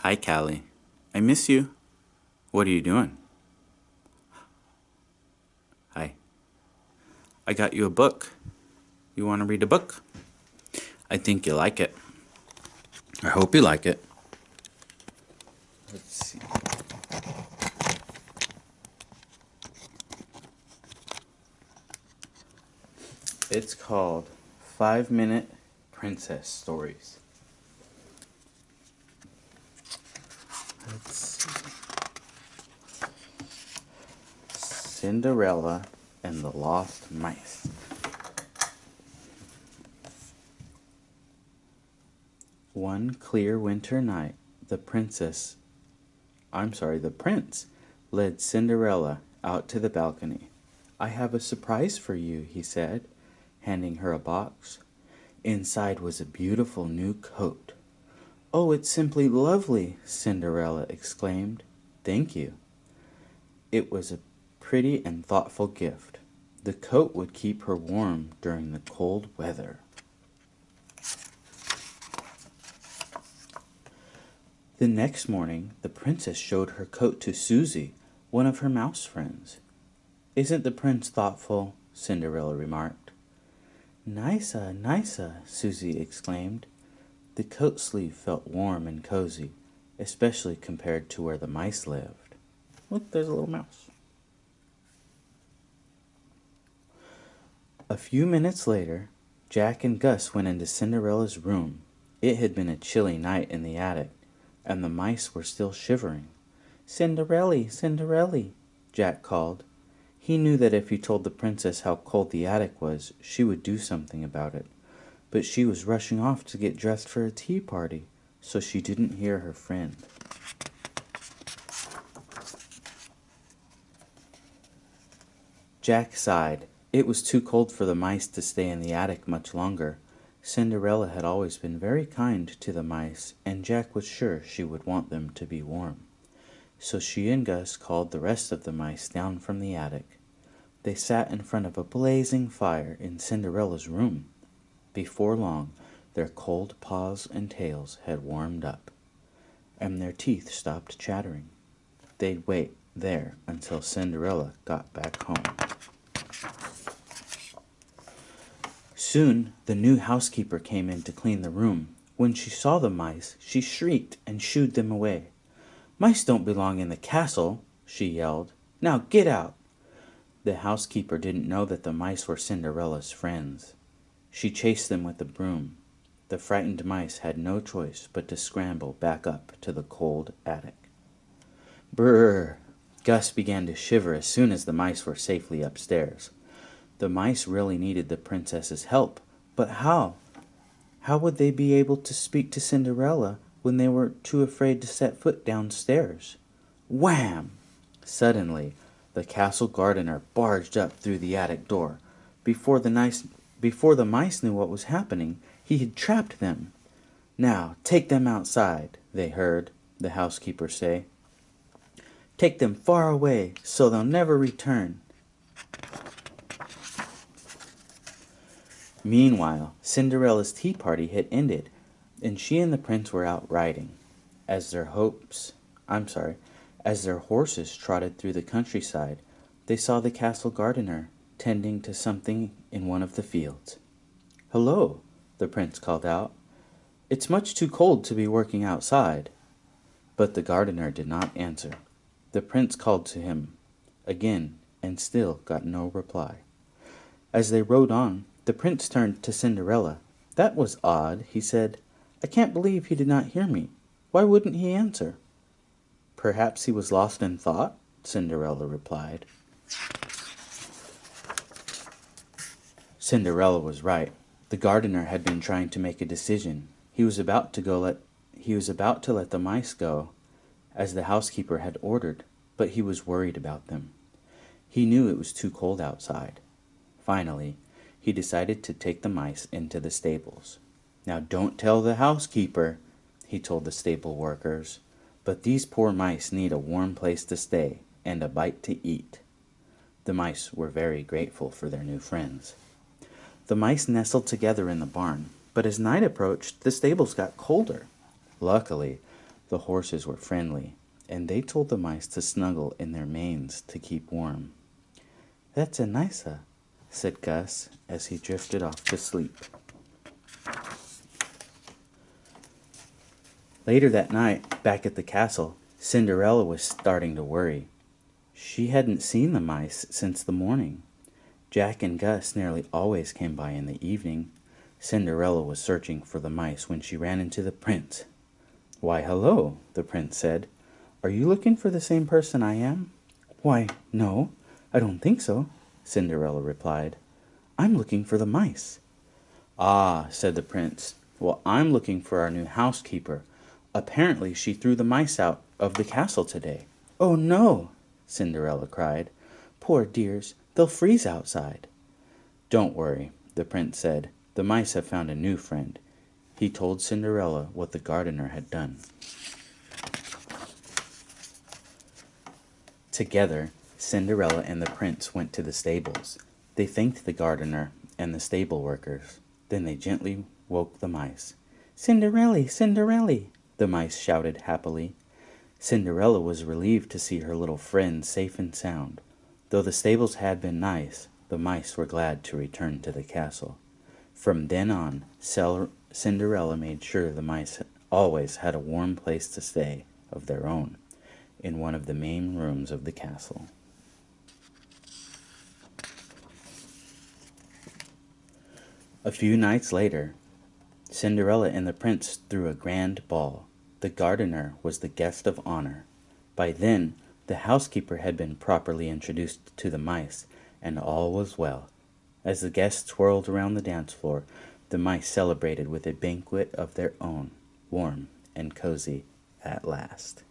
Hi, Callie. I miss you. What are you doing? Hi. I got you a book. You want to read a book? I think you like it. I hope you like it. Let's see. It's called 5-Minute Princess Stories. Let's see. Cinderella and the Lost Mice. One clear winter night, the prince led Cinderella out to the balcony. I have a surprise for you, he said, handing her a box. Inside was a beautiful new coat. Oh, it's simply lovely, Cinderella exclaimed. Thank you. It was a pretty and thoughtful gift. The coat would keep her warm during the cold weather. The next morning, the princess showed her coat to Susie, one of her mouse friends. Isn't the prince thoughtful? Cinderella remarked. Nisa, Nisa, Susie exclaimed. The coat sleeve felt warm and cozy, especially compared to where the mice lived. Look, there's a little mouse. A few minutes later, Jack and Gus went into Cinderella's room. It had been a chilly night in the attic, and the mice were still shivering. Cinderella, Cinderella, Jack called. He knew that if he told the princess how cold the attic was, she would do something about it. But she was rushing off to get dressed for a tea party, so she didn't hear her friend. Jack sighed. It was too cold for the mice to stay in the attic much longer. Cinderella had always been very kind to the mice, and Jack was sure she would want them to be warm. So she and Gus called the rest of the mice down from the attic. They sat in front of a blazing fire in Cinderella's room. Before long, their cold paws and tails had warmed up, and their teeth stopped chattering. They'd wait there until Cinderella got back home. Soon the new housekeeper came in to clean the room. When she saw the mice, she shrieked and shooed them away. Mice don't belong in the castle, she yelled. Now get out! The housekeeper didn't know that the mice were Cinderella's friends. She chased them with a broom. The frightened mice had no choice but to scramble back up to the cold attic. Brrr! Gus began to shiver as soon as the mice were safely upstairs. The mice really needed the princess's help, but how? How would they be able to speak to Cinderella when they were too afraid to set foot downstairs? Wham! Suddenly, the castle gardener barged up through the attic door. Before the mice knew what was happening, he had trapped them. Now, take them outside, they heard the housekeeper say. Take them far away so they'll never return. Meanwhile, Cinderella's tea party had ended, and she and the prince were out riding. As their horses trotted through the countryside, they saw the castle gardener tending to something in one of the fields. Hello, the prince called out. It's much too cold to be working outside. But the gardener did not answer. The prince called to him again and still got no reply. As they rode on, the prince turned to Cinderella. That was odd, he said. I can't believe he did not hear me. Why wouldn't he answer? Perhaps he was lost in thought, Cinderella replied. Cinderella was right. The gardener had been trying to make a decision. He was about to let the mice go, as the housekeeper had ordered, but he was worried about them. He knew it was too cold outside. Finally, he decided to take the mice into the stables. Now don't tell the housekeeper, he told the stable workers, but these poor mice need a warm place to stay and a bite to eat. The mice were very grateful for their new friends. The mice nestled together in the barn, but as night approached, the stables got colder. Luckily, The horses were friendly, and they told the mice to snuggle in their manes to keep warm. "That's a nice," said Gus as he drifted off to sleep. Later that night, back at the castle, Cinderella was starting to worry. She hadn't seen the mice since the morning. Jack and Gus nearly always came by in the evening. Cinderella was searching for the mice when she ran into the prince. "Why, hello," the prince said. "Are you looking for the same person I am?" "Why, no, I don't think so," Cinderella replied. "I'm looking for the mice." "Ah," said the prince. "Well, I'm looking for our new housekeeper. Apparently she threw the mice out of the castle today." "Oh, no," Cinderella cried. "Poor dears, they'll freeze outside." "Don't worry," the prince said. "The mice have found a new friend." He told Cinderella what the gardener had done. Together, Cinderella and the prince went to the stables. They thanked the gardener and the stable workers. Then they gently woke the mice. "Cinderella, Cinderella!" the mice shouted happily. Cinderella was relieved to see her little friends safe and sound. Though the stables had been nice, the mice were glad to return to the castle. From then on, Cinderella made sure the mice always had a warm place to stay of their own in one of the main rooms of the castle. A few nights later, Cinderella and the prince threw a grand ball. The gardener was the guest of honor. By then, the housekeeper had been properly introduced to the mice, and all was well. As the guests twirled around the dance floor, the mice celebrated with a banquet of their own, warm and cozy at last.